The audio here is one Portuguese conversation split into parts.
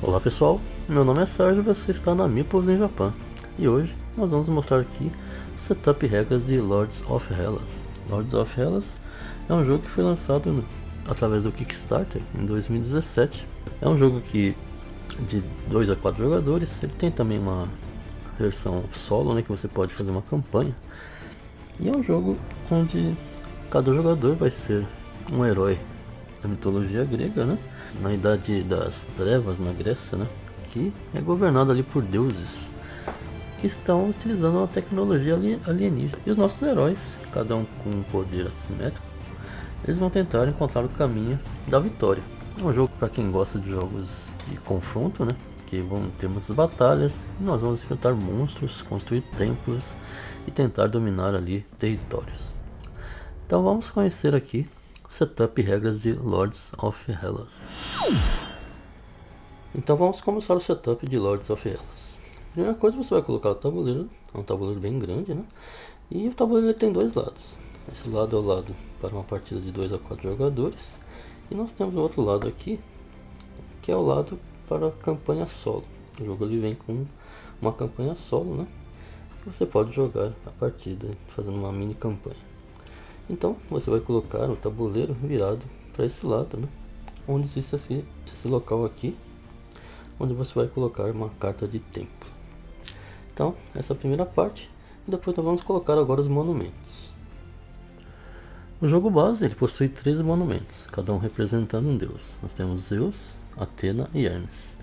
Olá pessoal, meu nome é Sérgio e você está na Meeples in Japan. E hoje nós vamos mostrar aqui setup e regras de Lords of Hellas. Lords of Hellas é um jogo que foi lançado através do Kickstarter em 2017. É um jogo que de 2 a 4 jogadores. Ele tem também uma versão solo, né, que você pode fazer uma campanha. E é um jogo onde cada jogador vai ser um herói da mitologia grega, né? Na idade das trevas na Grécia, né? Que é governado ali por deuses que estão utilizando uma tecnologia alienígena. E os nossos heróis, cada um com um poder assimétrico, eles vão tentar encontrar o caminho da vitória. É um jogo para quem gosta de jogos de confronto, né? Que vão ter muitas batalhas e nós vamos enfrentar monstros, construir templos e tentar dominar ali territórios. Então vamos conhecer aqui o setup e regras de Lords of Hellas. Então vamos começar o setup de Lords of Hellas. Primeira coisa, você vai colocar o tabuleiro, é um tabuleiro bem grande, né? E o tabuleiro tem dois lados. Esse lado é o lado para uma partida de 2 a 4 jogadores. E nós temos o outro lado aqui, que é o lado para a campanha solo. O jogo ele vem com uma campanha solo, né? Você pode jogar a partida fazendo uma mini campanha. Então você vai colocar o tabuleiro virado para esse lado, né? Onde existe esse local aqui, onde você vai colocar uma carta de tempo. Então essa é a primeira parte. E depois nós vamos colocar agora os monumentos. O jogo base ele possui 13 monumentos, cada um representando um deus. Nós temos Zeus, Atena e Hermes.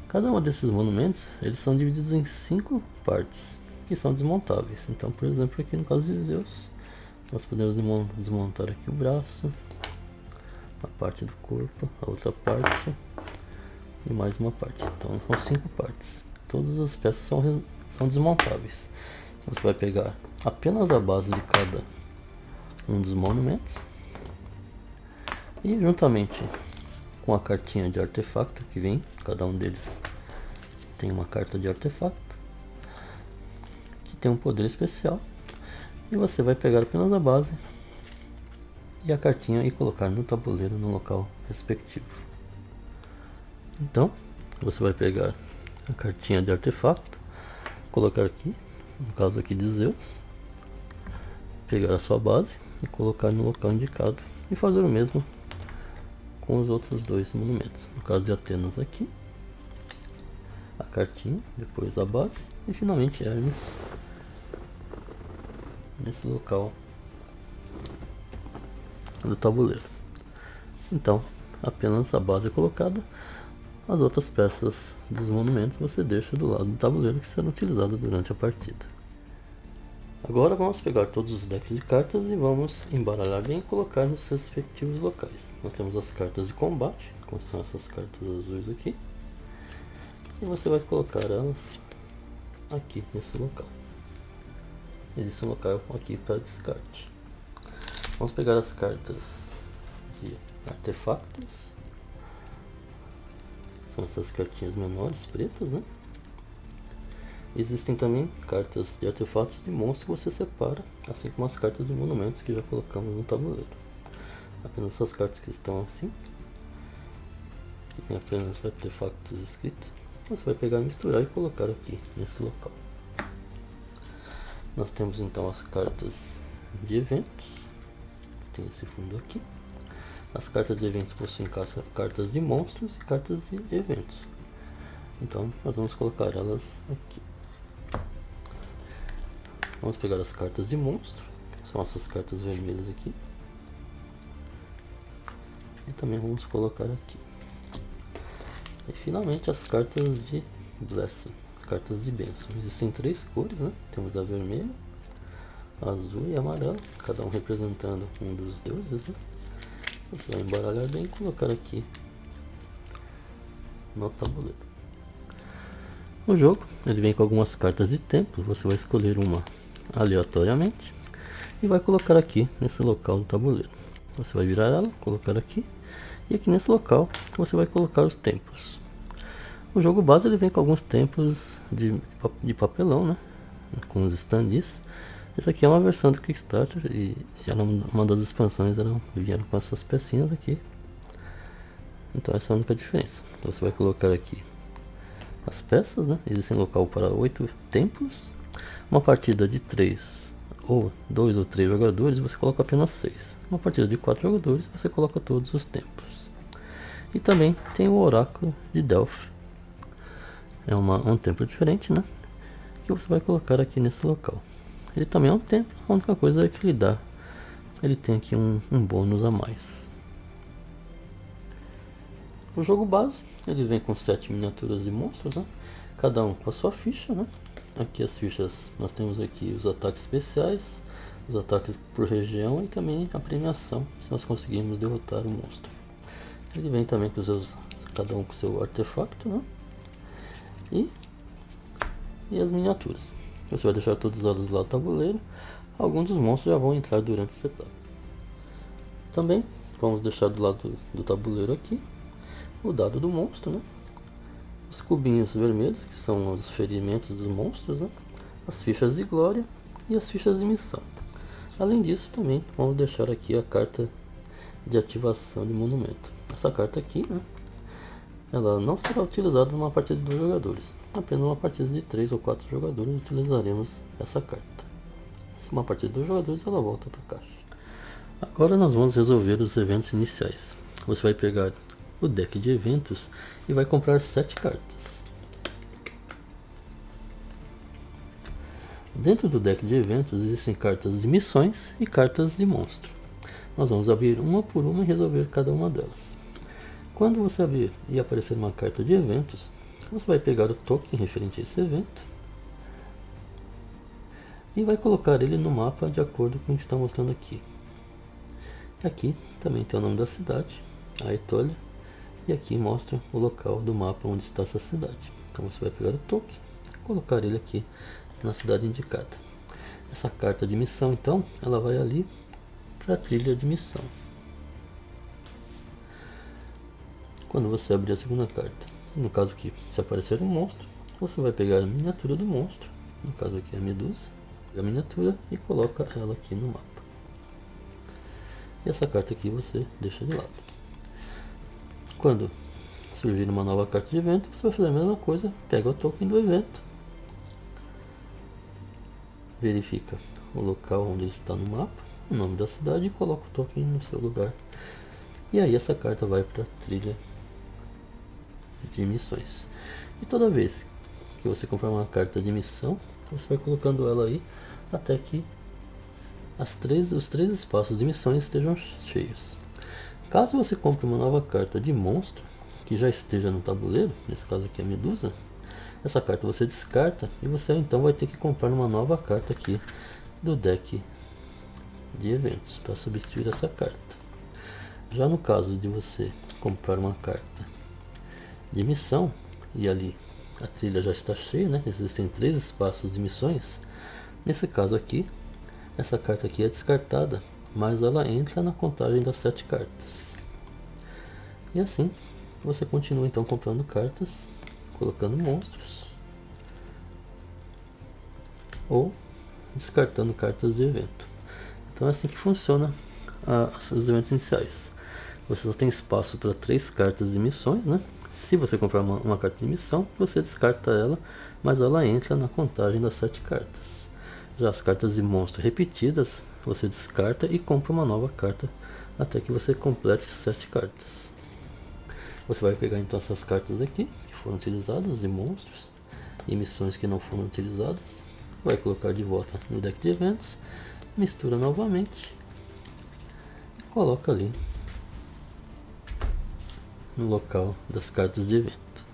Cada um desses monumentos eles são divididos em 5 partes que são desmontáveis. Então, por exemplo, aqui no caso de Zeus, nós podemos desmontar aqui o braço, a parte do corpo, a outra parte e mais uma parte. Então são 5 partes. Todas as peças são desmontáveis. Você vai pegar apenas a base de cada um dos monumentos e juntamente com a cartinha de artefato que vem, cada um deles tem uma carta de artefato que tem um poder especial, e você vai pegar apenas a base e a cartinha e colocar no tabuleiro no local respectivo. Então você vai pegar a cartinha de artefato, colocar aqui, no caso aqui de Zeus, pegar a sua base e colocar no local indicado e fazer o mesmo com os outros dois monumentos. No caso de Atenas aqui, a cartinha, depois a base e finalmente Hermes nesse local do tabuleiro. Então apenas a base é colocada, as outras peças dos monumentos você deixa do lado do tabuleiro que serão utilizadas durante a partida. Agora vamos pegar todos os decks de cartas e vamos embaralhar bem e colocar nos respectivos locais. Nós temos as cartas de combate, como são essas cartas azuis aqui. E você vai colocar elas aqui nesse local. Existe um local aqui para descarte. Vamos pegar as cartas de artefatos. São essas cartinhas menores, pretas, né? Existem também cartas de artefatos de monstros que você separa, assim como as cartas de monumentos que já colocamos no tabuleiro. Apenas essas cartas que estão assim, que tem apenas artefatos escritos, você vai pegar, misturar e colocar aqui nesse local. Nós temos então as cartas de eventos, tem esse fundo aqui. As cartas de eventos possuem cartas de monstros e cartas de eventos. Então nós vamos colocar elas aqui. Vamos pegar as cartas de monstro, que são essas cartas vermelhas aqui. E também vamos colocar aqui. E finalmente as cartas de Blessing, as cartas de bênção. Existem 3 cores, né? Temos a vermelha, a azul e a amarela, cada um representando um dos deuses, né? Você vai embaralhar bem e colocar aqui no tabuleiro. O jogo ele vem com algumas cartas de tempo, você vai escolher uma aleatoriamente e vai colocar aqui nesse local do tabuleiro. Você vai virar ela, colocar aqui, e aqui nesse local você vai colocar os tempos. O jogo base ele vem com alguns tempos de papelão, né? Com os standees. Essa aqui é uma versão do Kickstarter e era uma das expansões, vieram com essas pecinhas aqui. Então essa é a única diferença. Então, você vai colocar aqui as peças, né? Existe local para 8 templos. Uma partida de 3 ou 2 ou 3 jogadores, você coloca apenas 6. Uma partida de 4 jogadores, você coloca todos os templos. E também tem o Oráculo de Delphi. É um templo diferente, né? Que você vai colocar aqui nesse local. Ele também é um templo, a única coisa é que ele tem aqui um bônus a mais. O jogo base, ele vem com 7 miniaturas de monstros, né? Cada um com a sua ficha, né? Aqui as fichas, nós temos aqui os ataques especiais, os ataques por região e também a premiação, se nós conseguirmos derrotar o monstro. Ele vem também com cada um com seu artefato, né? E as miniaturas. Você vai deixar todos elas lá no tabuleiro. Alguns dos monstros já vão entrar durante o setup. Também vamos deixar do lado do tabuleiro aqui o dado do monstro, né? Os cubinhos vermelhos, que são os ferimentos dos monstros, né? As fichas de glória e as fichas de missão. Além disso, também vamos deixar aqui a carta de ativação de monumento. Essa carta aqui, né? Ela não será utilizada numa partida de 2 jogadores. Apenas numa partida de 3 ou 4 jogadores utilizaremos essa carta. Se uma partida de 2 jogadores, ela volta para a caixa. Agora nós vamos resolver os eventos iniciais. Você vai pegar o deck de eventos e vai comprar 7 cartas. Dentro do deck de eventos existem cartas de missões e cartas de monstro. Nós vamos abrir uma por uma e resolver cada uma delas. Quando você abrir e aparecer uma carta de eventos, você vai pegar o token referente a esse evento e vai colocar ele no mapa de acordo com o que está mostrando aqui. Aqui também tem o nome da cidade, a Aetolia, e aqui mostra o local do mapa onde está essa cidade. Então você vai pegar o token e colocar ele aqui na cidade indicada. Essa carta de missão, então, ela vai ali para a trilha de missão. Quando você abrir a segunda carta, no caso aqui, se aparecer um monstro, você vai pegar a miniatura do monstro, no caso aqui a medusa, a miniatura e coloca ela aqui no mapa. E essa carta aqui você deixa de lado. Quando surgir uma nova carta de evento, você vai fazer a mesma coisa, pega o token do evento, verifica o local onde ele está no mapa, o nome da cidade e coloca o token no seu lugar. E aí essa carta vai para a trilha de missões. E toda vez que você comprar uma carta de missão, você vai colocando ela aí até que os 3 espaços de missões estejam cheios. Caso você compre uma nova carta de monstro que já esteja no tabuleiro, nesse caso aqui a medusa, essa carta você descarta e você então vai ter que comprar uma nova carta aqui do deck de eventos para substituir essa carta. Já no caso de você comprar uma carta de missão e ali a trilha já está cheia, né? Existem 3 espaços de missões. Nesse caso aqui, essa carta aqui é descartada, mas ela entra na contagem das 7 cartas. E assim você continua então comprando cartas, colocando monstros ou descartando cartas de evento. Então é assim que funciona os eventos iniciais. Você só tem espaço para 3 cartas de missões, né? Se você comprar uma carta de missão, você descarta ela, mas ela entra na contagem das 7 cartas. Já as cartas de monstro repetidas, você descarta e compra uma nova carta até que você complete 7 cartas. Você vai pegar então essas cartas aqui, que foram utilizadas, de monstros e missões que não foram utilizadas, vai colocar de volta no deck de eventos, mistura novamente e coloca ali no local das cartas de evento.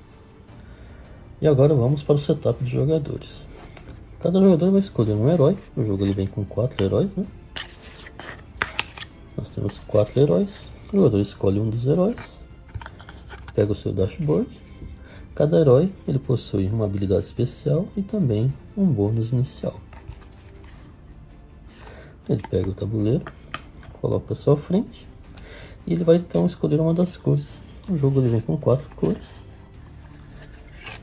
E agora vamos para o setup de jogadores. Cada jogador vai escolher um herói. O jogo ele vem com 4 heróis, né? Nós temos 4 heróis. O jogador escolhe um dos heróis, pega o seu dashboard. Cada herói ele possui uma habilidade especial e também um bônus inicial. Ele pega o tabuleiro, coloca à sua frente e ele vai então escolher uma das cores. O jogo ele vem com 4 cores.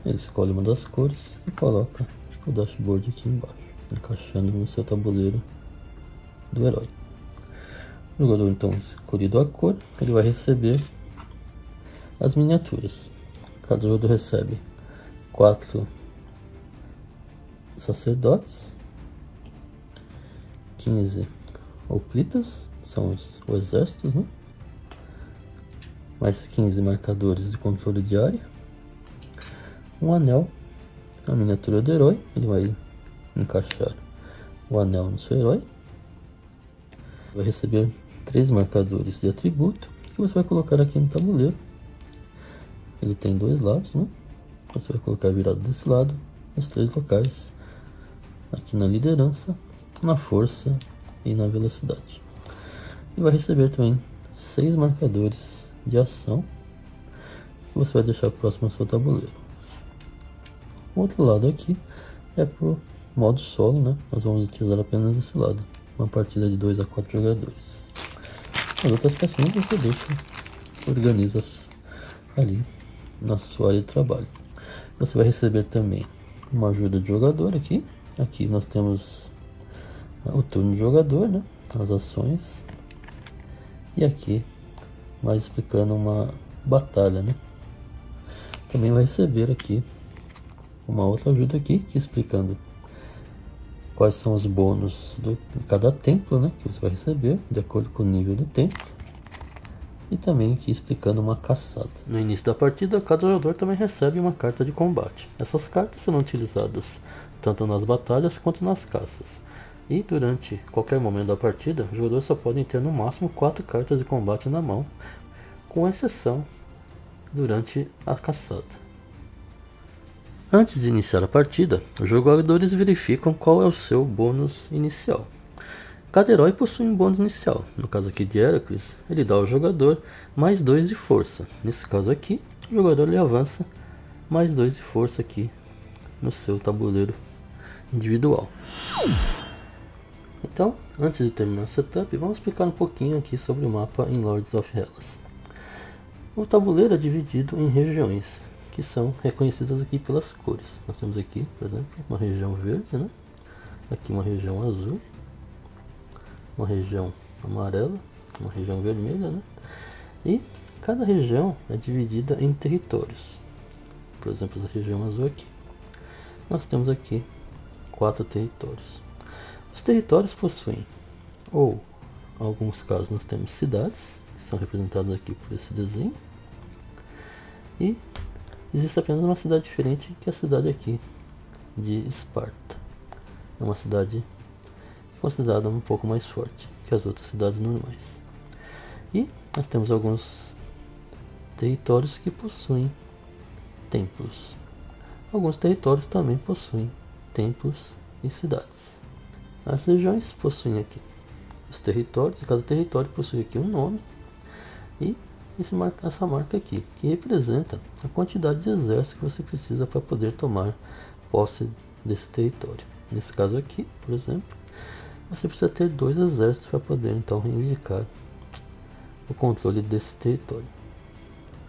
Ele escolhe uma das cores e coloca o dashboard aqui embaixo. encaixando no seu tabuleiro do herói. O jogador então escolhido a cor, ele vai receber as miniaturas. Cada jogador recebe 4 sacerdotes, 15 hoplitas, são os exércitos, né? Mais 15 marcadores de controle de área, um anel, a miniatura do herói, ele vai encaixar o anel no seu herói, vai receber 3 marcadores de atributo que você vai colocar aqui no tabuleiro. Ele tem 2 lados, né? Você vai colocar virado desse lado, nos 3 locais, aqui na liderança, na força e na velocidade. E vai receber também 6 marcadores de ação que você vai deixar próximo ao seu tabuleiro. O outro lado aqui é pro modo solo, né? Nós vamos utilizar apenas esse lado, uma partida de 2 a 4 jogadores. As outras pecinhas você deixa, organiza ali na sua área de trabalho. Você vai receber também uma ajuda de jogador aqui. Aqui nós temos o turno de jogador, né? As ações. E aqui mais explicando uma batalha, né? Também vai receber aqui uma outra ajuda aqui, que explicando quais são os bônus de cada templo, né? Que você vai receber de acordo com o nível do templo. E também aqui explicando uma caçada. No início da partida, cada jogador também recebe uma carta de combate. Essas cartas serão utilizadas tanto nas batalhas quanto nas caças. E durante qualquer momento da partida, os jogadores só podem ter no máximo 4 cartas de combate na mão, com exceção durante a caçada. Antes de iniciar a partida, os jogadores verificam qual é o seu bônus inicial. Cada herói possui um bônus inicial. No caso aqui de Heracles, ele dá ao jogador mais 2 de força. Nesse caso aqui, o jogador ele avança mais 2 de força aqui no seu tabuleiro individual. Então, antes de terminar o setup, vamos explicar um pouquinho aqui sobre o mapa em Lords of Hellas. O tabuleiro é dividido em regiões, que são reconhecidas aqui pelas cores. Nós temos aqui, por exemplo, uma região verde, né? Aqui uma região azul, uma região amarela, uma região vermelha, né? E cada região é dividida em territórios. Por exemplo, essa região azul aqui. Nós temos aqui 4 territórios. Os territórios possuem, ou em alguns casos nós temos cidades, que são representadas aqui por esse desenho. E existe apenas uma cidade diferente, que é a cidade aqui de Esparta. É uma cidade considerada um pouco mais forte que as outras cidades normais. E nós temos alguns territórios que possuem templos. Alguns territórios também possuem templos e cidades. As regiões possuem aqui os territórios, e cada território possui aqui um nome e essa marca aqui, que representa a quantidade de exército que você precisa para poder tomar posse desse território. Nesse caso aqui, por exemplo, você precisa ter 2 exércitos para poder então reivindicar o controle desse território.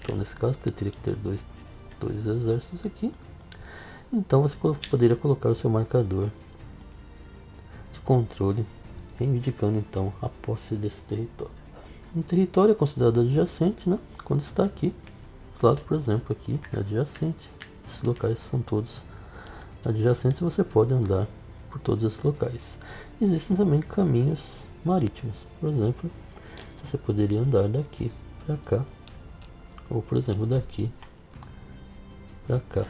Então nesse caso você teria que ter dois exércitos aqui. Então você poderia colocar o seu marcador de controle, reivindicando então a posse desse território. Um território é considerado adjacente, né? Quando está aqui. O lado, por exemplo, aqui é adjacente. Esses locais são todos adjacentes e você pode andar por todos esses locais. Existem também caminhos marítimos. Por exemplo, você poderia andar daqui para cá, ou por exemplo daqui para cá.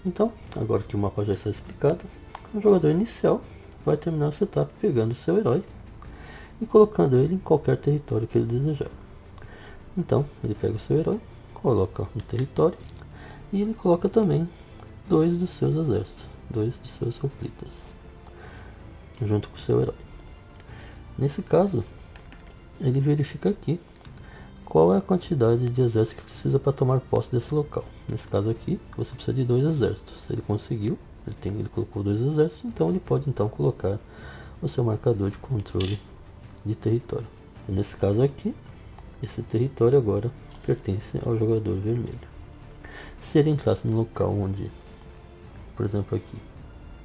Então, agora que o mapa já está explicado, o jogador inicial vai terminar o setup pegando o seu herói e colocando ele em qualquer território que ele desejar. Então, ele pega o seu herói, coloca no território e ele coloca também 2 dos seus exércitos, 2 dos seus hoplitas, junto com o seu herói. Nesse caso, ele verifica aqui qual é a quantidade de exército que precisa para tomar posse desse local. Nesse caso aqui, você precisa de 2 exércitos. Ele conseguiu, ele colocou 2 exércitos, então ele pode então colocar o seu marcador de controle de território. E nesse caso aqui, esse território agora pertence ao jogador vermelho. Se ele entrasse no local onde, por exemplo aqui,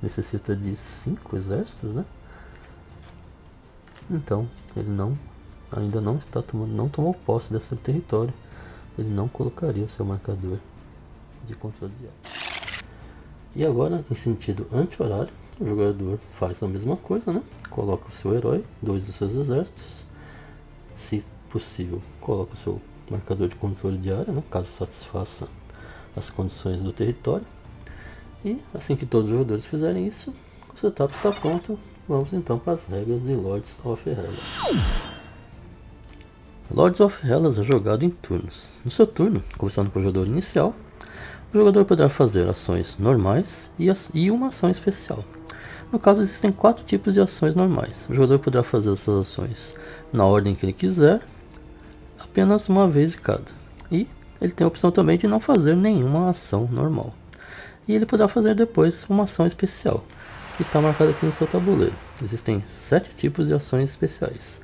necessita de 5 exércitos, né? Então ele ainda não está não tomou posse desse território. Ele não colocaria o seu marcador de controle de área. E agora, em sentido anti-horário, o jogador faz a mesma coisa, né? Coloca o seu herói, 2 dos seus exércitos. Se possível, coloca o seu marcador de controle de área, né? Caso satisfaça as condições do território. E assim que todos os jogadores fizerem isso, o setup está pronto. Vamos então para as regras de Lords of Hellas. Lords of Hellas é jogado em turnos. No seu turno, começando com o jogador inicial, o jogador poderá fazer ações normais e uma ação especial. No caso, existem 4 tipos de ações normais. O jogador poderá fazer essas ações na ordem que ele quiser, apenas uma vez de cada. E ele tem a opção também de não fazer nenhuma ação normal. E ele poderá fazer depois uma ação especial, que está marcada aqui no seu tabuleiro. Existem 7 tipos de ações especiais.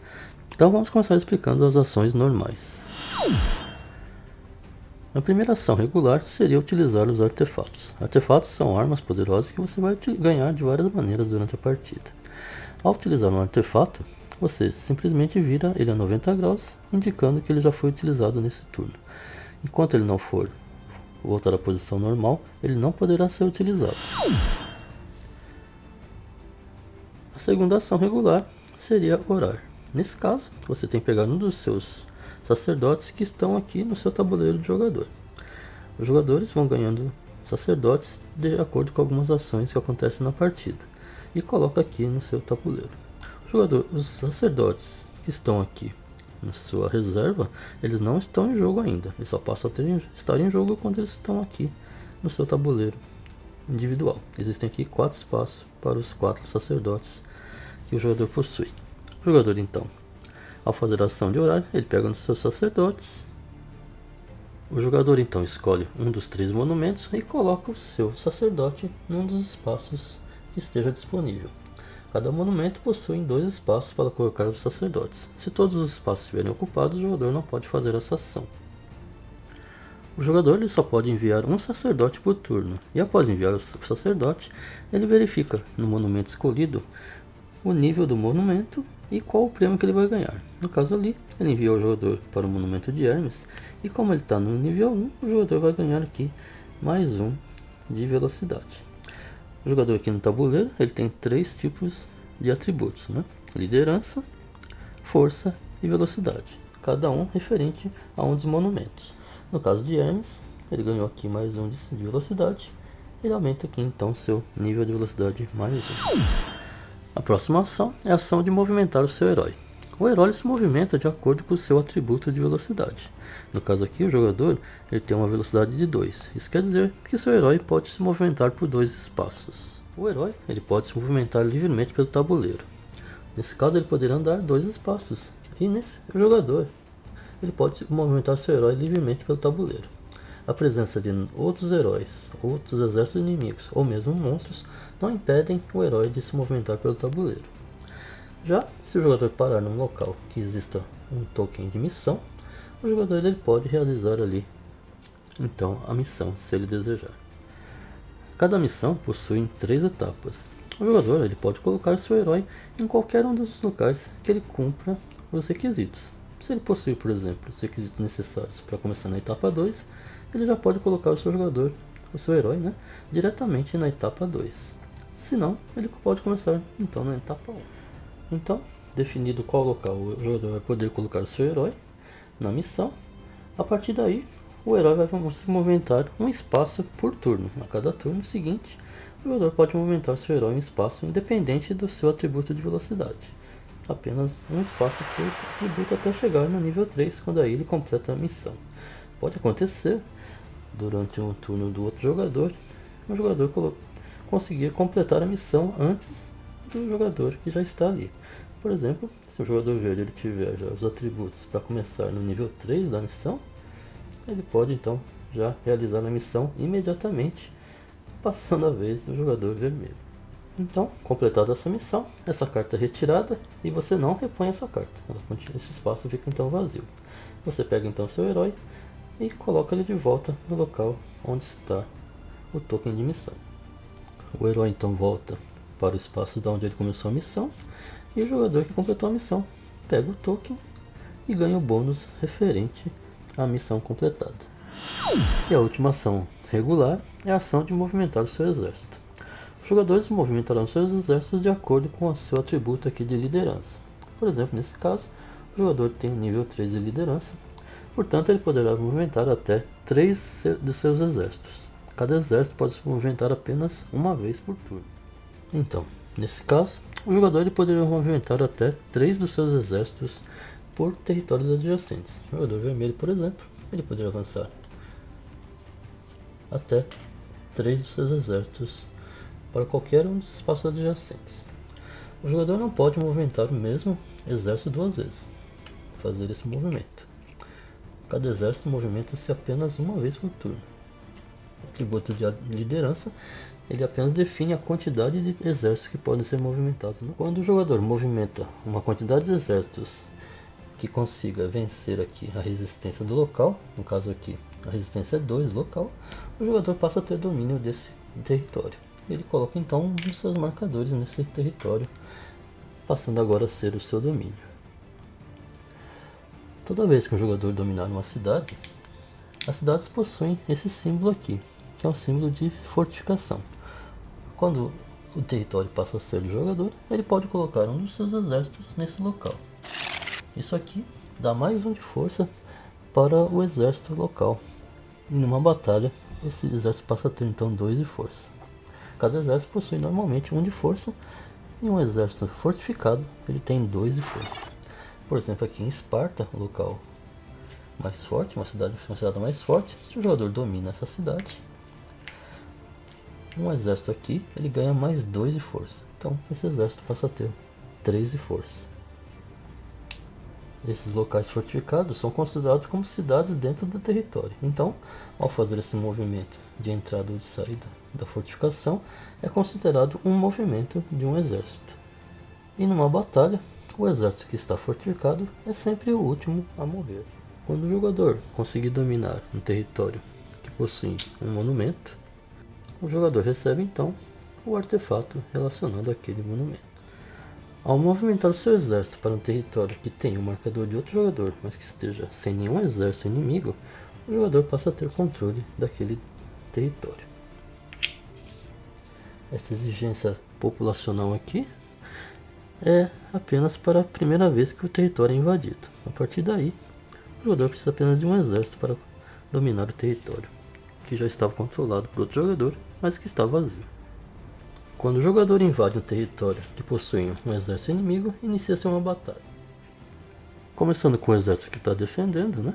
Então vamos começar explicando as ações normais. A primeira ação regular seria utilizar os artefatos. Artefatos são armas poderosas que você vai ganhar de várias maneiras durante a partida. Ao utilizar um artefato, você simplesmente vira ele a 90 graus, indicando que ele já foi utilizado nesse turno. Enquanto ele não for voltar à posição normal, ele não poderá ser utilizado. A segunda ação regular seria orar. Nesse caso, você tem que pegar um dos seus sacerdotes que estão aqui no seu tabuleiro de jogador. Os jogadores vão ganhando sacerdotes de acordo com algumas ações que acontecem na partida e coloca aqui no seu tabuleiro. Os sacerdotes que estão aqui na sua reserva, eles não estão em jogo ainda, eles só passam a estar em jogo quando eles estão aqui no seu tabuleiro individual. Existem aqui 4 espaços para os 4 sacerdotes que o jogador possui. O jogador então, ao fazer a ação de orar, ele pega nos seus sacerdotes. O jogador então escolhe um dos 3 monumentos e coloca o seu sacerdote num dos espaços que esteja disponível. Cada monumento possui 2 espaços para colocar os sacerdotes. Se todos os espaços estiverem ocupados, o jogador não pode fazer essa ação. O jogador ele só pode enviar um sacerdote por turno, e após enviar o sacerdote, ele verifica no monumento escolhido o nível do monumento e qual o prêmio que ele vai ganhar. No caso ali, ele enviou o jogador para o monumento de Hermes, e como ele está no nível 1, o jogador vai ganhar aqui mais 1 de velocidade. O jogador aqui no tabuleiro, ele tem 3 tipos de atributos, né? Liderança, força e velocidade, cada um referente a um dos monumentos. No caso de Hermes, ele ganhou aqui mais 1 de velocidade, ele aumenta aqui então seu nível de velocidade mais 1. A próxima ação é a ação de movimentar o seu herói. O herói se movimenta de acordo com o seu atributo de velocidade. No caso aqui, o jogador ele tem uma velocidade de 2. Isso quer dizer que o seu herói pode se movimentar por 2 espaços. O herói ele pode se movimentar livremente pelo tabuleiro. Nesse caso, ele poderá andar 2 espaços. E o jogador ele pode movimentar seu herói livremente pelo tabuleiro. A presença de outros heróis, outros exércitos inimigos ou mesmo monstros não impedem o herói de se movimentar pelo tabuleiro. Já se o jogador parar num local que exista um token de missão, o jogador ele pode realizar ali então a missão, se ele desejar. Cada missão possui 3 etapas. O jogador ele pode colocar seu herói em qualquer um dos locais que ele cumpra os requisitos. Se ele possui, por exemplo, os requisitos necessários para começar na etapa 2, ele já pode colocar o seu jogador, o seu herói, né, diretamente na etapa 2. Se não, ele pode começar então na etapa 1. Então, definido qual local o jogador vai poder colocar o seu herói na missão, a partir daí o herói vai se movimentar um espaço por turno. A cada turno seguinte, o jogador pode movimentar seu herói em um espaço independente do seu atributo de velocidade. Apenas um espaço por atributo até chegar no nível 3, quando aí ele completa a missão. Pode acontecer durante um turno do outro jogador, o jogador conseguir completar a missão antes do jogador que já está ali. Por exemplo, se o jogador verde ele tiver já os atributos para começar no nível 3 da missão, ele pode então já realizar a missão imediatamente, passando a vez do jogador vermelho. Então, completada essa missão, essa carta é retirada e você não repõe essa carta. Esse espaço fica então vazio. Você pega então seu herói e coloca ele de volta no local onde está o token de missão. O herói então volta para o espaço de onde ele começou a missão, e o jogador que completou a missão pega o token e ganha o bônus referente à missão completada. E a última ação regular é a ação de movimentar o seu exército. Os jogadores movimentarão seus exércitos de acordo com o seu atributo aqui de liderança. Por exemplo, nesse caso, o jogador tem nível 3 de liderança, portanto ele poderá movimentar até 3 de seus exércitos. Cada exército pode se movimentar apenas uma vez por turno. Então, nesse caso, o jogador ele poderia movimentar até 3 dos seus exércitos por territórios adjacentes. O jogador vermelho, por exemplo, ele poderia avançar até 3 dos seus exércitos para qualquer um dos espaços adjacentes. O jogador não pode movimentar o mesmo exército duas vezes. Fazer esse movimento. Cada exército movimenta-se apenas uma vez por turno. O atributo de liderança ele apenas define a quantidade de exércitos que podem ser movimentados. Quando o jogador movimenta uma quantidade de exércitos que consiga vencer aqui a resistência do local, no caso aqui a resistência é 2 local, o jogador passa a ter domínio desse território. Ele coloca então um dos seus marcadores nesse território, passando agora a ser o seu domínio. Toda vez que um jogador dominar uma cidade, as cidades possuem esse símbolo aqui, que é um símbolo de fortificação. Quando o território passa a ser do jogador, ele pode colocar um dos seus exércitos nesse local. Isso aqui dá mais 1 de força para o exército local. E numa batalha, esse exército passa a ter então 2 de força. Cada exército possui normalmente 1 de força, e um exército fortificado ele tem 2 de força. Por exemplo, aqui em Esparta, o local mais forte, uma cidade considerada mais forte, se o jogador domina essa cidade, um exército aqui ele ganha mais 2 de força. Então esse exército passa a ter 3 de força. Esses locais fortificados são considerados como cidades dentro do território. Então, ao fazer esse movimento de entrada ou de saída da fortificação, é considerado um movimento de um exército. E numa batalha, o exército que está fortificado é sempre o último a morrer. Quando o jogador conseguir dominar um território que possui um monumento, o jogador recebe então o artefato relacionado àquele monumento. Ao movimentar o seu exército para um território que tem um marcador de outro jogador, mas que esteja sem nenhum exército inimigo, o jogador passa a ter controle daquele território. Essa exigência populacional aqui é apenas para a primeira vez que o território é invadido. A partir daí, o jogador precisa apenas de um exército para dominar o território, que já estava controlado por outro jogador, mas que está vazio. Quando o jogador invade um território que possui um exército inimigo, inicia-se uma batalha. Começando com o exército que está defendendo,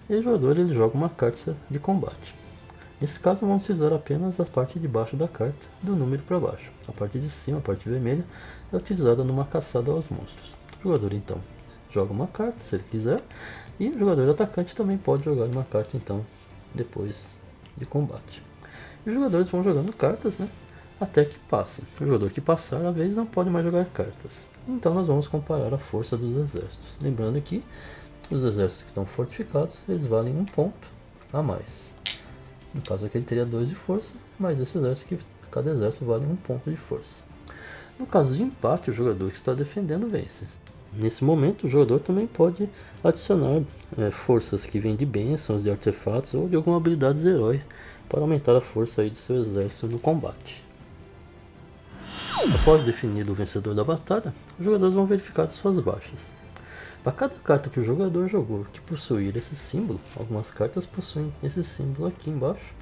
e o jogador ele joga uma carta de combate. Nesse caso, vamos utilizar apenas a parte de baixo da carta, do número para baixo. A parte de cima, a parte vermelha, é utilizada numa caçada aos monstros. O jogador então joga uma carta, se ele quiser, e o jogador atacante também pode jogar uma carta então, depois de combate. E os jogadores vão jogando cartas, até que passem. O jogador que passar a vez não pode mais jogar cartas. Então nós vamos comparar a força dos exércitos. Lembrando que os exércitos que estão fortificados, eles valem 1 ponto a mais. No caso aqui ele teria 2 de força, mas esse exército aqui, cada exército vale 1 ponto de força. No caso de empate, o jogador que está defendendo vence. Nesse momento, o jogador também pode adicionar forças que vêm de bênçãos, de artefatos ou de alguma habilidade de herói para aumentar a força aí do seu exército no combate. Após definido o vencedor da batalha, os jogadores vão verificar suas baixas. Para cada carta que o jogador jogou que possuir esse símbolo, algumas cartas possuem esse símbolo aqui embaixo,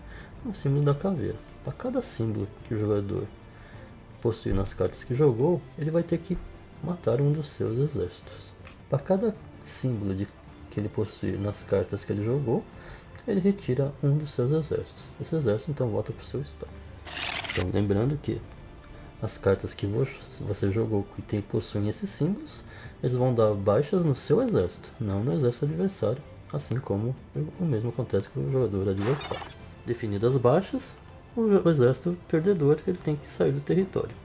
o símbolo da caveira. Para cada símbolo que o jogador possui nas cartas que jogou, ele vai ter que matar um dos seus exércitos. Para cada símbolo que ele possui nas cartas que ele jogou, ele retira um dos seus exércitos. Esse exército então volta para o seu estado. Então lembrando que as cartas que você jogou que possuem esses símbolos, eles vão dar baixas no seu exército, não no exército adversário, assim como o mesmo acontece com o jogador adversário. Definidas as baixas, o exército perdedor ele tem que sair do território.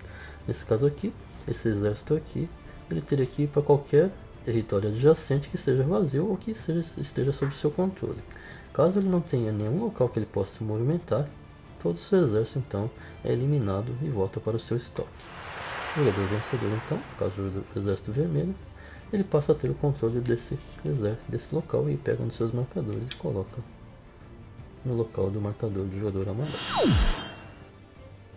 Nesse caso aqui, esse exército aqui, ele teria que ir para qualquer território adjacente que esteja vazio ou que esteja sob seu controle. Caso ele não tenha nenhum local que ele possa se movimentar, todo o seu exército então é eliminado e volta para o seu estoque. O jogador vencedor então, no caso do exército vermelho, ele passa a ter o controle desse exército, desse local, e pega um dos seus marcadores e coloca no local do marcador do jogador amarelo.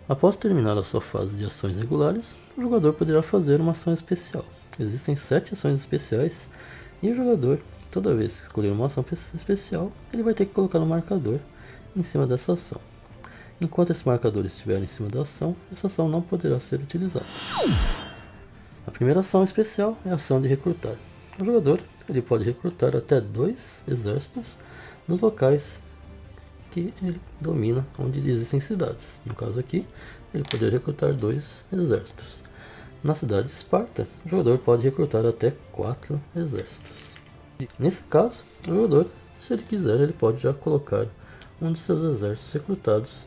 Após terminar a sua fase de ações regulares, o jogador poderá fazer uma ação especial. Existem 7 ações especiais e o jogador, toda vez que escolher uma ação especial, ele vai ter que colocar um marcador em cima dessa ação. Enquanto esse marcador estiver em cima da ação, essa ação não poderá ser utilizada. A primeira ação especial é a ação de recrutar. O jogador ele pode recrutar até 2 exércitos nos locais que ele domina, onde existem cidades. No caso aqui, ele poderia recrutar 2 exércitos. Na cidade de Esparta, o jogador pode recrutar até 4 exércitos. Nesse caso, o jogador, se ele quiser, ele pode já colocar um dos seus exércitos recrutados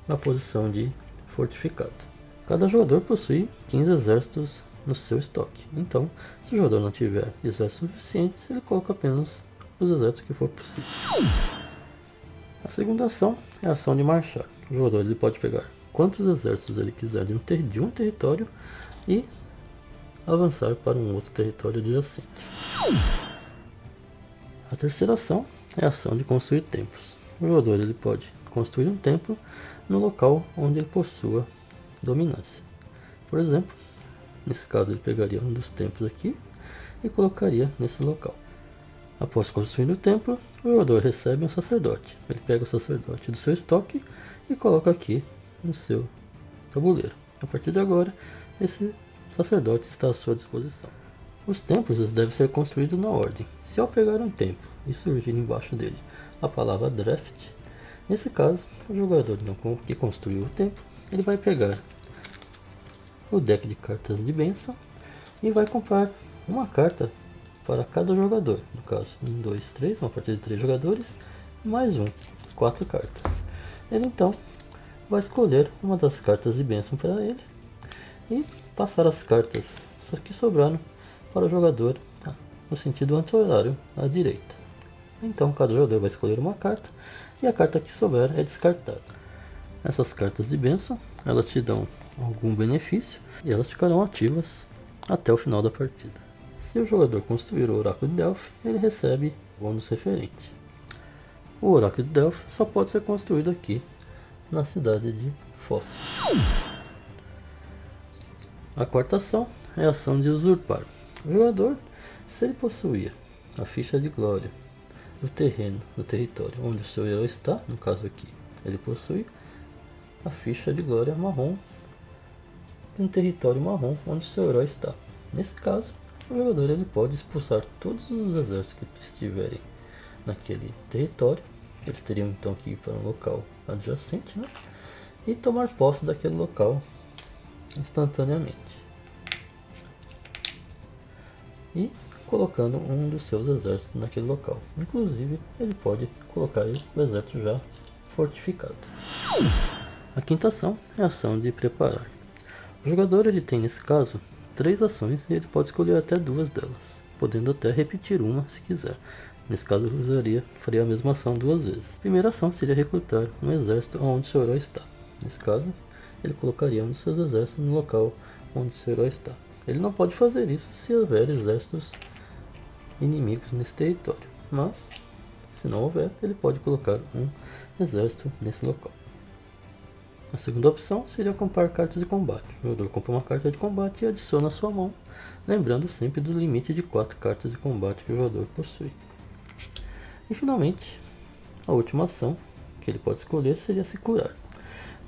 na posição de fortificado. Cada jogador possui 15 exércitos no seu estoque. Então, se o jogador não tiver exércitos suficientes, ele coloca apenas os exércitos que for possível. A segunda ação é a ação de marchar. O jogador ele pode pegar quantos exércitos ele quiser de um território e avançar para um outro território adjacente. A terceira ação é a ação de construir templos. O jogador ele pode construir um templo no local onde ele possua dominância. Por exemplo, nesse caso ele pegaria um dos templos aqui e colocaria nesse local. Após construir o templo, o jogador recebe um sacerdote. Ele pega o sacerdote do seu estoque e coloca aqui no seu tabuleiro. A partir de agora, esse sacerdote está à sua disposição. Os templos eles devem ser construídos na ordem. Se ao pegar um templo e surgir embaixo dele a palavra draft, nesse caso, o jogador que construiu o templo, ele vai pegar o deck de cartas de bênção e vai comprar uma carta para cada jogador. No caso, 1, 2, 3, uma partida de 3 jogadores, mais 4 cartas. Ele então vai escolher uma das cartas de bênção para ele e passar as cartas que sobraram para o jogador no sentido anti-horário à direita. Então cada jogador vai escolher uma carta e a carta que sobrar é descartada. Essas cartas de bênção, elas te dão algum benefício e elas ficarão ativas até o final da partida. Se o jogador construir o Oráculo de Delphi, ele recebe bônus referente. O Oráculo de Delphi só pode ser construído aqui na cidade de Foz. A quarta ação é a ação de usurpar. O jogador, se ele possuir a ficha de glória do terreno, do território onde o seu herói está, no caso aqui, ele possui a ficha de glória marrom de um território marrom onde o seu herói está. Nesse caso, o jogador ele pode expulsar todos os exércitos que estiverem naquele território. Eles teriam então que ir para um local adjacente, né? E tomar posse daquele local instantaneamente. E colocando um dos seus exércitos naquele local. Inclusive, ele pode colocar o exército já fortificado. A quinta ação é a ação de preparar. O jogador ele tem nesse caso 3 ações e ele pode escolher até 2 delas, podendo até repetir uma se quiser. Nesse caso eu faria a mesma ação 2 vezes. A primeira ação seria recrutar um exército onde seu herói está. Nesse caso, ele colocaria um dos seus exércitos no local onde seu herói está. Ele não pode fazer isso se houver exércitos inimigos nesse território, mas se não houver, ele pode colocar um exército nesse local. A segunda opção seria comprar cartas de combate. O jogador compra uma carta de combate e adiciona à sua mão, lembrando sempre do limite de 4 cartas de combate que o jogador possui. E finalmente, a última ação que ele pode escolher seria se curar.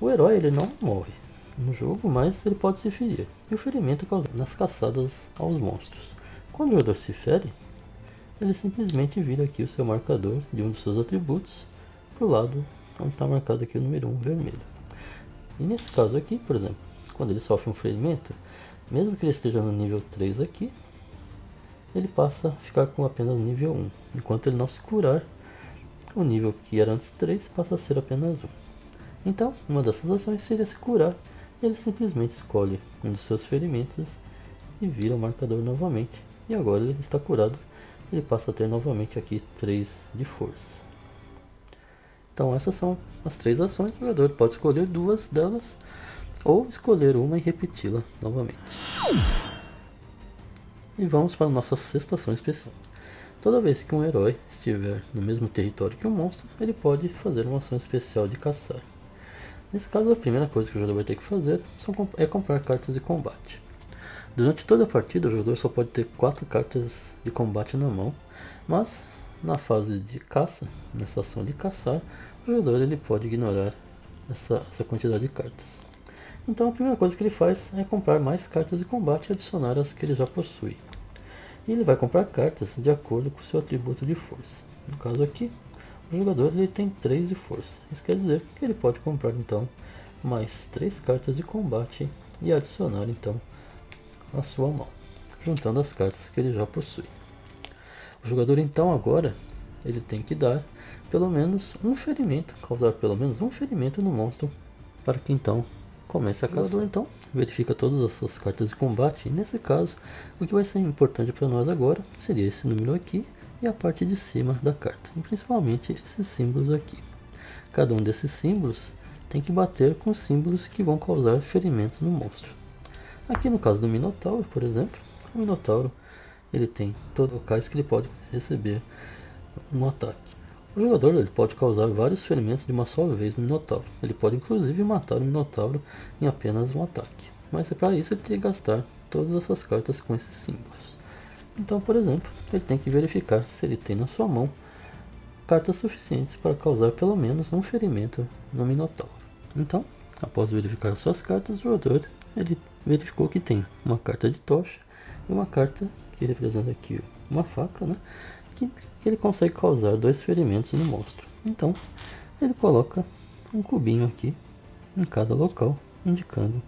O herói ele não morre no jogo, mas ele pode se ferir, e o ferimento é causado nas caçadas aos monstros. Quando o jogador se fere, ele simplesmente vira aqui o seu marcador de um dos seus atributos para o lado onde está marcado aqui o número 1 vermelho. E nesse caso aqui, por exemplo, quando ele sofre um ferimento, mesmo que ele esteja no nível 3 aqui, ele passa a ficar com apenas nível 1. Enquanto ele não se curar, o nível que era antes 3 passa a ser apenas 1. Então, uma dessas ações seria se curar. Ele simplesmente escolhe um dos seus ferimentos e vira o marcador novamente. E agora ele está curado, ele passa a ter novamente aqui 3 de força. Então essas são as 3 ações. O jogador pode escolher 2 delas ou escolher uma e repeti-la novamente. E vamos para a nossa 6ª ação especial. Toda vez que um herói estiver no mesmo território que um monstro, ele pode fazer uma ação especial de caçar. Nesse caso, a primeira coisa que o jogador vai ter que fazer é comprar cartas de combate. Durante toda a partida, o jogador só pode ter 4 cartas de combate na mão, mas na fase de caça, nessa ação de caçar, o jogador ele pode ignorar essa quantidade de cartas. Então a primeira coisa que ele faz é comprar mais cartas de combate e adicionar as que ele já possui. E ele vai comprar cartas de acordo com o seu atributo de força. No caso aqui, o jogador ele tem 3 de força. Isso quer dizer que ele pode comprar então mais 3 cartas de combate e adicionar então a sua mão, juntando as cartas que ele já possui. O jogador então agora ele tem que dar pelo menos um ferimento, causar pelo menos um ferimento no monstro para que então comece a caçar. O jogador então verifica todas as suas cartas de combate e nesse caso o que vai ser importante para nós agora seria esse número aqui e a parte de cima da carta, e principalmente esses símbolos aqui. Cada um desses símbolos tem que bater com símbolos que vão causar ferimentos no monstro. Aqui no caso do Minotauro, por exemplo, o Minotauro ele tem todos os locais que ele pode receber um ataque. O jogador ele pode causar vários ferimentos de uma só vez no Minotauro. Ele pode inclusive matar o Minotauro em apenas um ataque. Mas para isso ele tem que gastar todas essas cartas com esses símbolos. Então, por exemplo, ele tem que verificar se ele tem na sua mão cartas suficientes para causar pelo menos um ferimento no Minotauro. Então, após verificar as suas cartas, o jogador ele verificou que tem uma carta de tocha e uma carta que representa aqui uma faca, né? Que ele consegue causar 2 ferimentos no monstro. Então, ele coloca um cubinho aqui em cada local, indicando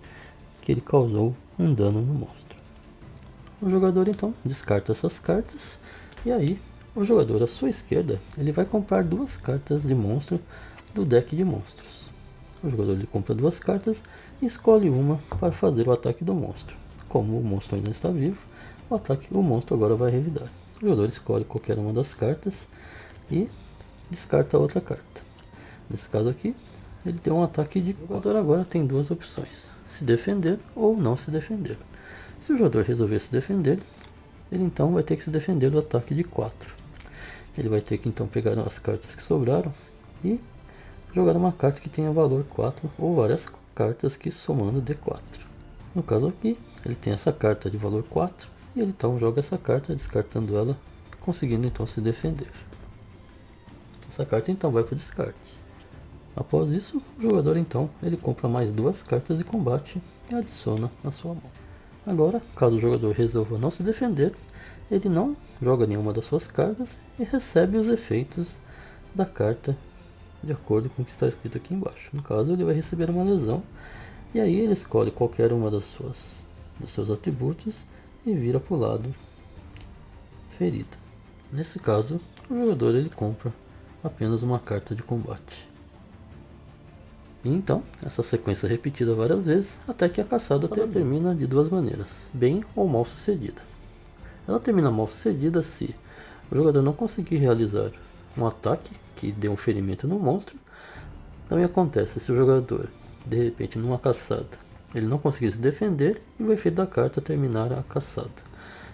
que ele causou um dano no monstro. O jogador então descarta essas cartas e aí o jogador à sua esquerda ele vai comprar 2 cartas de monstro do deck de monstros. O jogador ele compra 2 cartas e escolhe uma para fazer o ataque do monstro. Como o monstro ainda está vivo, o monstro agora vai revidar. O jogador escolhe qualquer uma das cartas e descarta a outra carta. Nesse caso aqui, ele tem um ataque de 4. O jogador agora tem 2 opções: se defender ou não se defender. Se o jogador resolver se defender, ele então vai ter que se defender do ataque de 4. Ele vai ter que então pegar as cartas que sobraram e jogar uma carta que tenha valor 4 ou várias cartas que somando D4. No caso aqui, ele tem essa carta de valor 4 e ele então joga essa carta descartando ela, conseguindo então se defender. Essa carta então vai para o descarte. Após isso, o jogador então ele compra mais 2 cartas de combate e adiciona na sua mão. Agora, caso o jogador resolva não se defender, ele não joga nenhuma das suas cartas e recebe os efeitos da carta de acordo com o que está escrito aqui embaixo. No caso, ele vai receber uma lesão e aí ele escolhe qualquer uma dos seus atributos e vira para o lado ferido. Nesse caso, o jogador ele compra apenas uma carta de combate. E então, essa sequência é repetida várias vezes até que a caçada termina de 2 maneiras, bem ou mal sucedida. Ela termina mal sucedida se o jogador não conseguir realizar um ataque que dê um ferimento no monstro. Também acontece se o jogador, de repente numa caçada, ele não conseguir se defender e o efeito da carta terminar a caçada.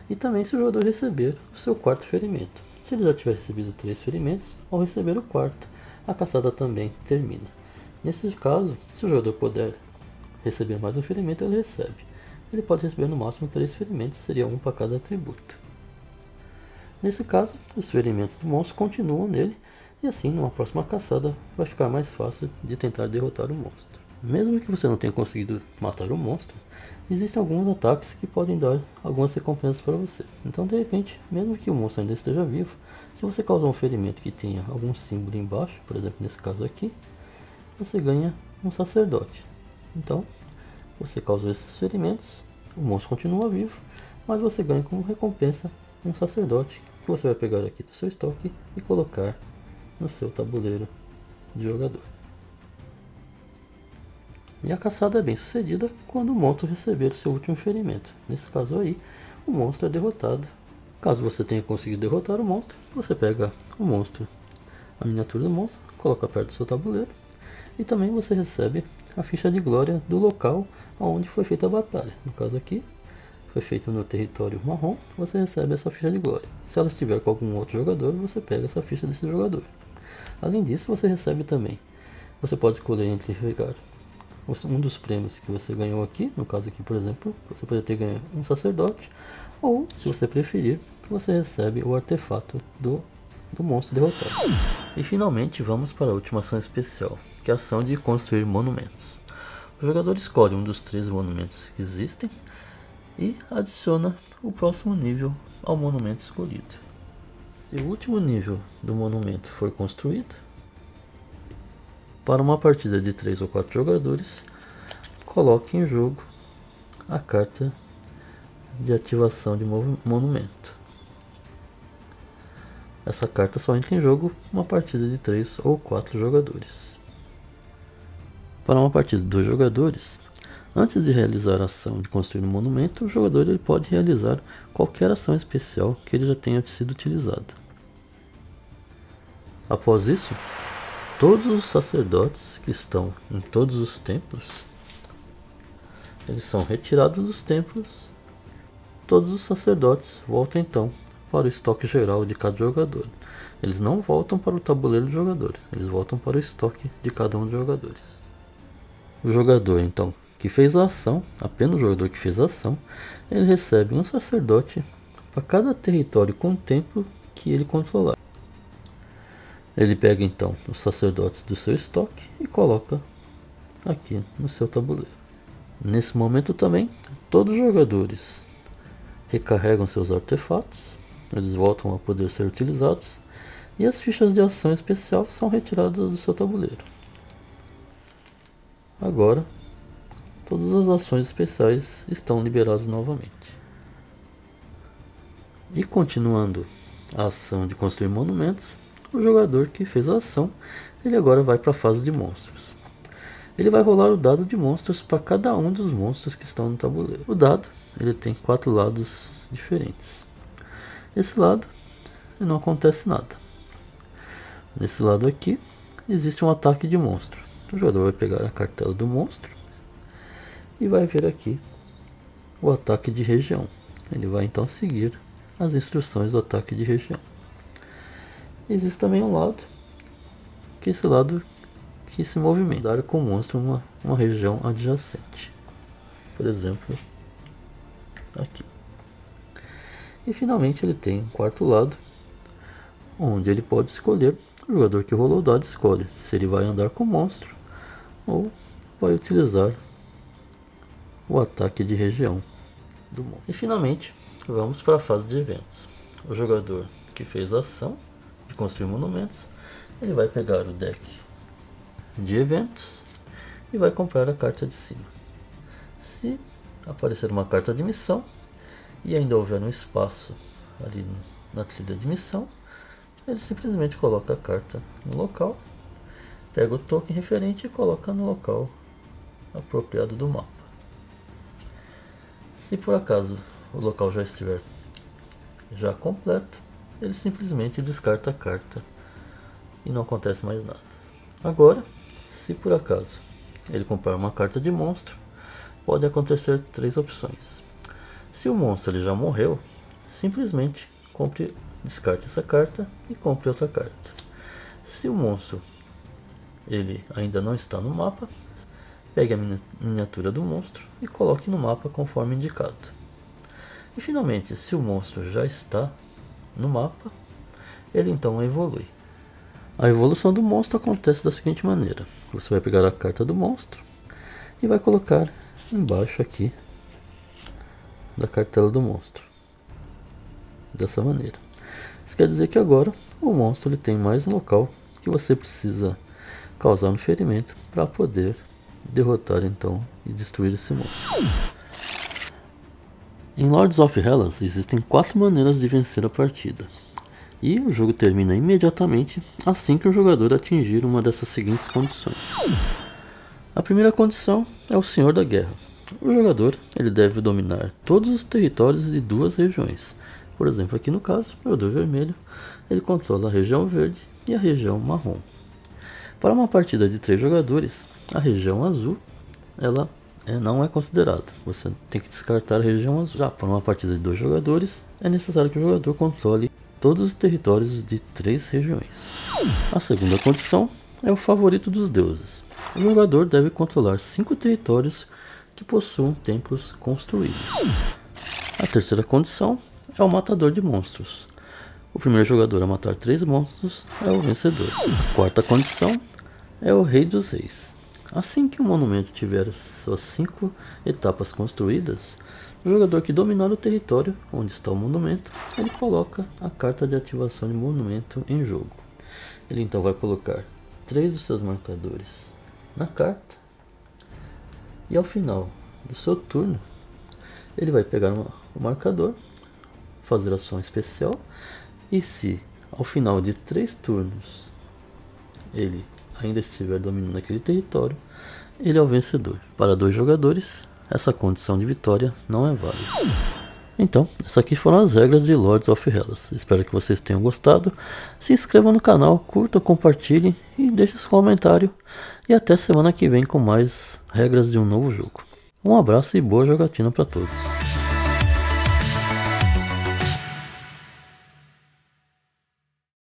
E também se o jogador receber o seu 4º ferimento. Se ele já tiver recebido 3 ferimentos, ao receber o 4º, a caçada também termina. Nesse caso, se o jogador puder receber mais um ferimento, ele recebe. Ele pode receber no máximo 3 ferimentos, seria um para cada atributo. Nesse caso, os ferimentos do monstro continuam nele, e assim, numa próxima caçada, vai ficar mais fácil de tentar derrotar o monstro. Mesmo que você não tenha conseguido matar o monstro, existem alguns ataques que podem dar algumas recompensas para você. Então, de repente, mesmo que o monstro ainda esteja vivo, se você causar um ferimento que tenha algum símbolo embaixo, por exemplo, nesse caso aqui, você ganha um sacerdote. Então, você causou esses ferimentos, o monstro continua vivo, mas você ganha como recompensa um sacerdote que você vai pegar aqui do seu estoque e colocar no seu tabuleiro de jogador. E a caçada é bem sucedida quando o monstro receber o seu último ferimento. Nesse caso aí, o monstro é derrotado. Caso você tenha conseguido derrotar o monstro, você pega o monstro a miniatura do monstro, coloca perto do seu tabuleiro. E também você recebe a ficha de glória do local onde foi feita a batalha. No caso aqui, foi feito no território marrom, você recebe essa ficha de glória. Se ela estiver com algum outro jogador, você pega essa ficha desse jogador. Além disso, você recebe também, você pode escolher entre pegar um dos prêmios que você ganhou aqui, no caso aqui, por exemplo, você pode ter ganho um sacerdote, ou, se você preferir, você recebe o artefato do monstro derrotado. E finalmente vamos para a última ação especial, que é a ação de construir monumentos. O jogador escolhe um dos 3 monumentos que existem e adiciona o próximo nível ao monumento escolhido. Se o último nível do monumento for construído, para uma partida de 3 ou 4 jogadores, coloque em jogo a carta de ativação de monumento. Essa carta só entra em jogo uma partida de 3 ou 4 jogadores. Para uma partida de 2 jogadores, antes de realizar a ação de construir um monumento, o jogador ele pode realizar qualquer ação especial que ele já tenha sido utilizada. Após isso, todos os sacerdotes que estão em todos os templos, eles são retirados dos templos. Todos os sacerdotes voltam então para o estoque geral de cada jogador. Eles não voltam para o tabuleiro do jogador, eles voltam para o estoque de cada um dos jogadores. O jogador então que fez a ação, apenas o jogador que fez a ação, ele recebe um sacerdote para cada território com templo que ele controlar. Ele pega então os sacerdotes do seu estoque e coloca aqui no seu tabuleiro. Nesse momento também, todos os jogadores recarregam seus artefatos, eles voltam a poder ser utilizados e as fichas de ação especial são retiradas do seu tabuleiro. Agora, todas as ações especiais estão liberadas novamente. E continuando a ação de construir monumentos, o jogador que fez a ação, ele agora vai para a fase de monstros. Ele vai rolar o dado de monstros para cada um dos monstros que estão no tabuleiro. O dado ele tem 4 lados diferentes. Esse lado não acontece nada. Nesse lado aqui existe um ataque de monstro. O jogador vai pegar a cartela do monstro e vai ver aqui o ataque de região. Ele vai então seguir as instruções do ataque de região. Existe também um lado, que é esse lado que se movimenta, dar com o monstro uma região adjacente. Por exemplo, aqui. E finalmente ele tem um quarto lado, onde ele pode escolher, o jogador que rolou o dado escolhe se ele vai andar com o monstro ou vai utilizar o ataque de região do monstro. E finalmente, vamos para a fase de eventos. O jogador que fez a ação de construir monumentos, ele vai pegar o deck de eventos e vai comprar a carta de cima. Se aparecer uma carta de missão e ainda houver um espaço ali na trilha de missão, ele simplesmente coloca a carta no local, pega o token referente e coloca no local apropriado do mapa. Se por acaso o local já estiver já completo, ele simplesmente descarta a carta e não acontece mais nada. Agora, se por acaso ele comprar uma carta de monstro, pode acontecer 3 opções. Se o monstro ele já morreu, simplesmente descarte essa carta e compre outra carta. Se o monstro ele ainda não está no mapa, pegue a miniatura do monstro e coloque no mapa conforme indicado. E finalmente, se o monstro já está no mapa, ele então evolui. A evolução do monstro acontece da seguinte maneira: você vai pegar a carta do monstro e vai colocar embaixo aqui da cartela do monstro, dessa maneira. Isso quer dizer que agora o monstro ele tem mais um local que você precisa causar um ferimento para poder derrotar então e destruir esse monstro. Em Lords of Hellas existem 4 maneiras de vencer a partida, e o jogo termina imediatamente assim que o jogador atingir uma dessas seguintes condições. A primeira condição é o Senhor da Guerra. O jogador ele deve dominar todos os territórios de 2 regiões. Por exemplo, aqui no caso, o jogador vermelho ele controla a região verde e a região marrom. Para uma partida de 3 jogadores, a região azul ela não é considerada. Você tem que descartar a região azul. Já para uma partida de 2 jogadores, é necessário que o jogador controle todos os territórios de 3 regiões. A segunda condição é o favorito dos deuses. O jogador deve controlar 5 territórios que possuam templos construídos. A terceira condição é o matador de monstros. O primeiro jogador a matar 3 monstros é o vencedor. A quarta condição é o Rei dos Reis. Assim que um monumento tiver suas 5 etapas construídas, o jogador que dominar o território onde está o monumento, ele coloca a carta de ativação de monumento em jogo. Ele então vai colocar 3 dos seus marcadores na carta e ao final do seu turno ele vai pegar o marcador, fazer ação especial, e se ao final de 3 turnos ele ainda estiver dominando aquele território, ele é o vencedor. Para 2 jogadores, essa condição de vitória não é válida. Então, essas aqui foram as regras de Lords of Hellas. Espero que vocês tenham gostado. Se inscrevam no canal, curtam, compartilhem e deixem seu comentário. E até semana que vem com mais regras de um novo jogo. Um abraço e boa jogatina para todos.